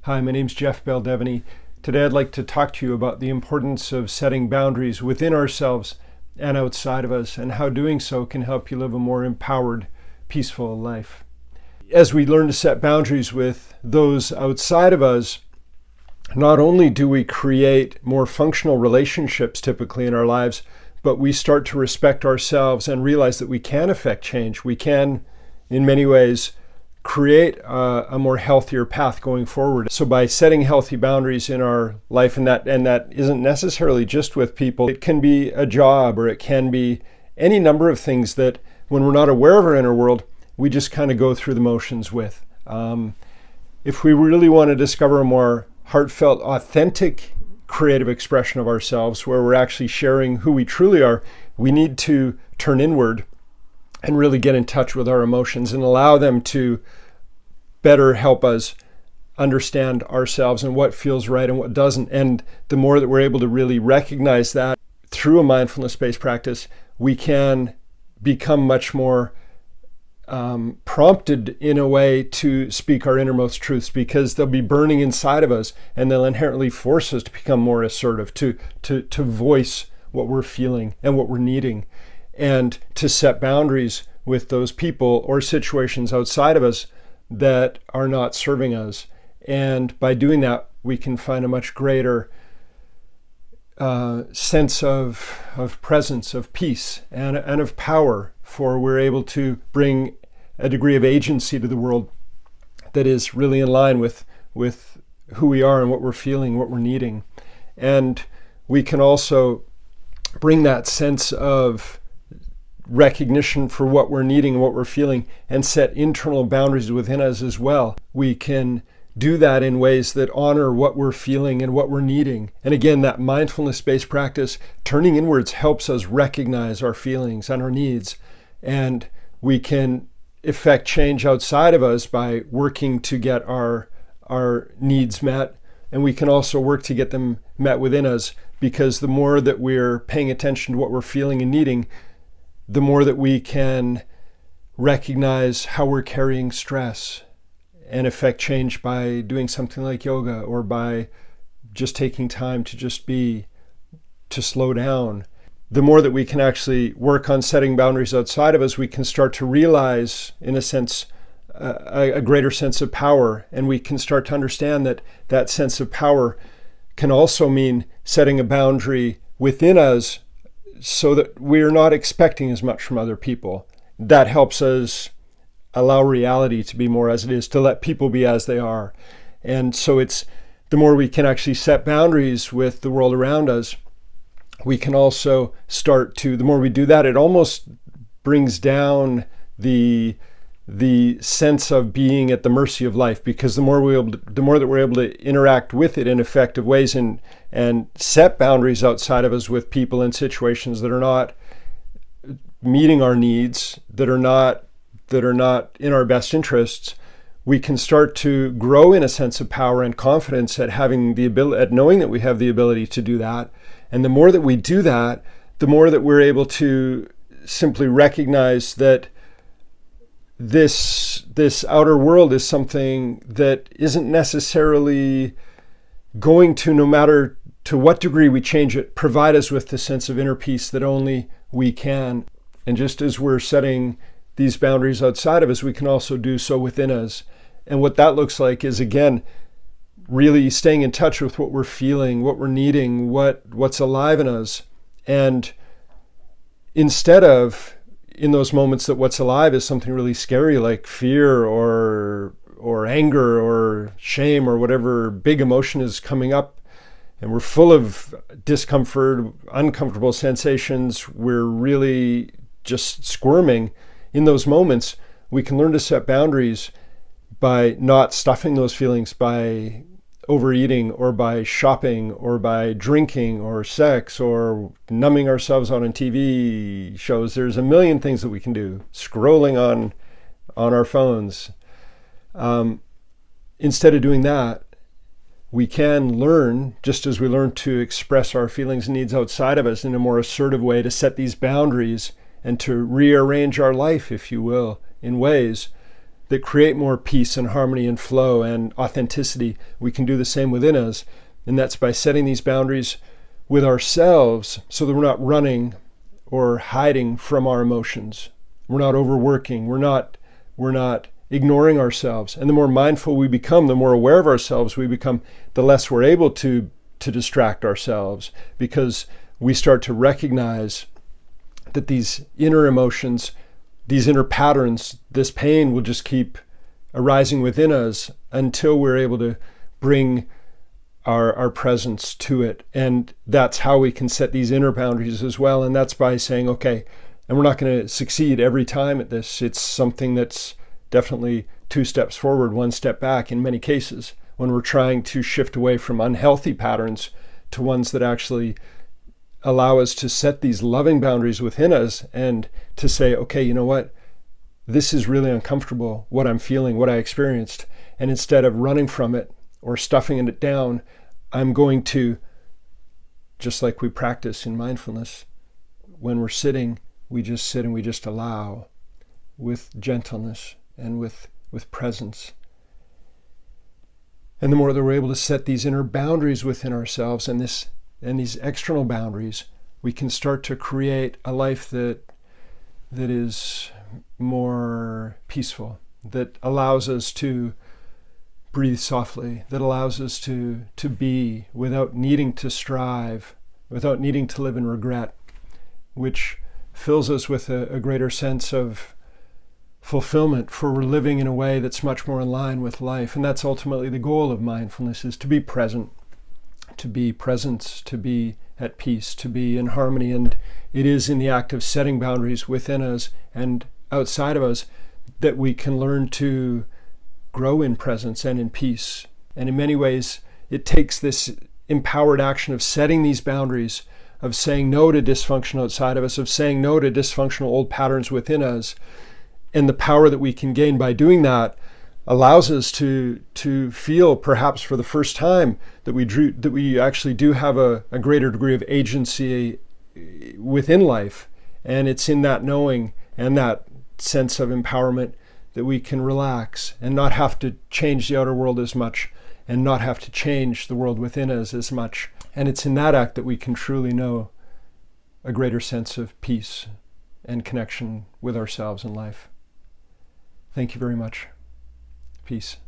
Hi, my name's Geoff Bell-Devaney. Today I'd like to talk to you about the importance of setting boundaries within ourselves and outside of us, and how doing so can help you live a more empowered, peaceful life. As we learn to set boundaries with those outside of us, not only do we create more functional relationships typically in our lives, but we start to respect ourselves and realize that we can affect change. We can, in many ways, create a more healthier path going forward. So by setting healthy boundaries in our life, and that isn't necessarily just with people, it can be a job, or it can be any number of things that when we're not aware of our inner world, we just kind of go through the motions with. If we really want to discover a more heartfelt, authentic, creative expression of ourselves, where we're actually sharing who we truly are, we need to turn inward and really get in touch with our emotions and allow them to better help us understand ourselves and what feels right and what doesn't. And the more that we're able to really recognize that through a mindfulness-based practice, we can become much more prompted in a way to speak our innermost truths, because they'll be burning inside of us and they'll inherently force us to become more assertive, to voice what we're feeling and what we're needing, and to set boundaries with those people or situations outside of us that are not serving us. And by doing that, we can find a much greater sense of presence, of peace, and of power, for we're able to bring a degree of agency to the world that is really in line with who we are and what we're feeling, what we're needing. And we can also bring that sense of recognition for what we're needing and what we're feeling, and set internal boundaries within us as well. We can do that in ways that honor what we're feeling and what we're needing. And again, that mindfulness-based practice, turning inwards, helps us recognize our feelings and our needs. And we can effect change outside of us by working to get our needs met. And we can also work to get them met within us, because the more that we're paying attention to what we're feeling and needing, the more that we can recognize how we're carrying stress and affect change by doing something like yoga, or by just taking time to just be, to slow down. The more that we can actually work on setting boundaries outside of us, we can start to realize, in a sense, a greater sense of power. And we can start to understand that that sense of power can also mean setting a boundary within us, so that we're not expecting as much from other people. That helps us allow reality to be more as it is, to let people be as they are. And so it's the more we can actually set boundaries with the world around us, we can also start to, the more we do that, it almost brings down the sense of being at the mercy of life, because the more that we're able to interact with it in effective ways and set boundaries outside of us with people and situations that are not meeting our needs, that are not in our best interests, we can start to grow in a sense of power and confidence at having the ability, at knowing that we have the ability to do that. And the more that we do that, the more that we're able to simply recognize that this outer world is something that isn't necessarily going to, no matter to what degree we change it, provide us with the sense of inner peace that only we can. And just as we're setting these boundaries outside of us, we can also do so within us. And what that looks like is, again, really staying in touch with what we're feeling, what we're needing, what's alive in us. And instead of, in those moments that what's alive is something really scary, like fear or anger or shame or whatever big emotion is coming up, and we're full of discomfort, uncomfortable sensations, we're really just squirming. In those moments, we can learn to set boundaries by not stuffing those feelings, by overeating, or by shopping, or by drinking, or sex, or numbing ourselves out on TV shows. There's a million things that we can do, scrolling on our phones. Instead of doing that, we can learn, just as we learn to express our feelings and needs outside of us in a more assertive way, to set these boundaries and to rearrange our life, if you will, in ways that create more peace and harmony and flow and authenticity, we can do the same within us. And that's by setting these boundaries with ourselves so that we're not running or hiding from our emotions. We're not overworking. We're not ignoring ourselves. And the more mindful we become, the more aware of ourselves we become, the less we're able to distract ourselves, because we start to recognize that these inner emotions, these inner patterns, this pain will just keep arising within us until we're able to bring our presence to it. And that's how we can set these inner boundaries as well. And that's by saying, okay, and we're not going to succeed every time at this. It's something that's definitely 2 steps forward, 1 step back in many cases, when we're trying to shift away from unhealthy patterns to ones that actually allow us to set these loving boundaries within us and to say, okay, you know what? This is really uncomfortable, what I'm feeling, what I experienced. And instead of running from it or stuffing it down, I'm going to, just like we practice in mindfulness, when we're sitting, we just sit and we just allow with gentleness and with presence. And the more that we're able to set these inner boundaries within ourselves and these external boundaries, we can start to create a life that is more peaceful, that allows us to breathe softly, that allows us to be without needing to strive, without needing to live in regret, which fills us with a greater sense of fulfillment, for we're living in a way that's much more in line with life. And that's ultimately the goal of mindfulness, is to be present, to be presence, to be at peace, to be in harmony. And it is in the act of setting boundaries within us and outside of us that we can learn to grow in presence and in peace. And in many ways, it takes this empowered action of setting these boundaries, of saying no to dysfunction outside of us, of saying no to dysfunctional old patterns within us. And the power that we can gain by doing that allows us to feel, perhaps for the first time, that we actually do have a greater degree of agency within life. And it's in that knowing and that sense of empowerment that we can relax and not have to change the outer world as much, and not have to change the world within us as much. And it's in that act that we can truly know a greater sense of peace and connection with ourselves and life. Thank you very much. Peace.